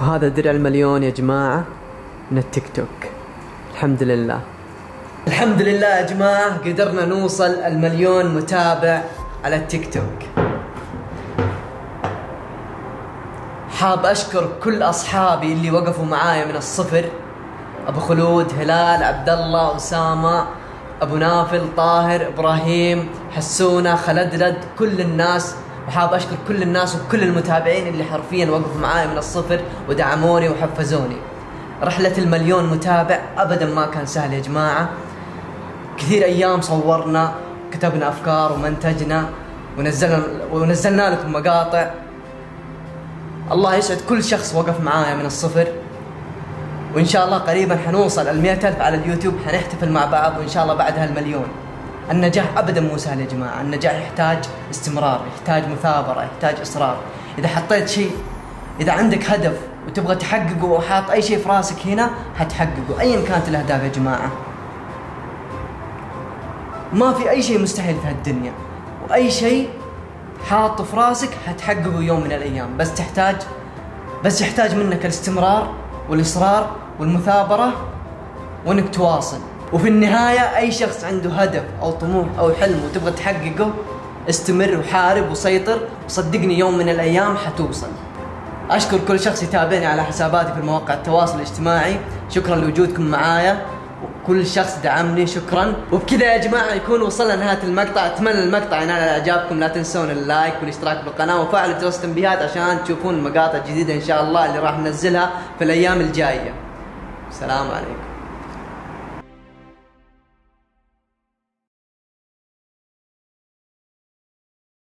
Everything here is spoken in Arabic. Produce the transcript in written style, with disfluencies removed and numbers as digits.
وهذا درع المليون يا جماعة من التيك توك. الحمد لله الحمد لله يا جماعة، قدرنا نوصل 1,000,000 متابع على التيك توك. حاب أشكر كل أصحابي اللي وقفوا معايا من الصفر، أبو خلود، هلال، عبد الله، أسامة، أبو نافل، طاهر، إبراهيم، حسونة، خلدلد، كل الناس. وحاب أشكر كل الناس وكل المتابعين اللي حرفيا وقفوا معايا من الصفر ودعموني وحفزوني. رحلة 1,000,000 متابع أبدا ما كان سهل يا جماعة. كثير أيام صورنا، كتبنا أفكار ومنتجنا ونزلنا لكم مقاطع. الله يسعد كل شخص وقف معايا من الصفر، وإن شاء الله قريبا حنوصل 100,000 على اليوتيوب، حنحتفل مع بعض، وإن شاء الله بعدها 1,000,000. النجاح أبدا مو سهل يا جماعة، النجاح يحتاج استمرار، يحتاج مثابرة، يحتاج إصرار. إذا حطيت شيء، إذا عندك هدف وتبغى تحققه وحاط أي شيء في راسك هنا حتحققه، أيا كانت الأهداف يا جماعة. ما في أي شيء مستحيل في هالدنيا، وأي شيء حاطه في راسك حتحققه يوم من الأيام، بس يحتاج منك الاستمرار والإصرار والمثابرة، وإنك تواصل. وفي النهاية أي شخص عنده هدف أو طموح أو حلم وتبغى تحققه، استمر وحارب وسيطر، وصدقني يوم من الأيام حتوصل. أشكر كل شخص يتابعني على حساباتي في مواقع التواصل الاجتماعي، شكرا لوجودكم معايا، وكل شخص دعمني شكرا. وبكذا يا جماعة يكون وصلنا نهاية المقطع. أتمنى المقطع ينال إعجابكم، لا تنسون اللايك والاشتراك بالقناة وفعل جرس التنبيهات عشان تشوفون المقاطع الجديدة إن شاء الله اللي راح ننزلها في الأيام الجاية. السلام عليكم.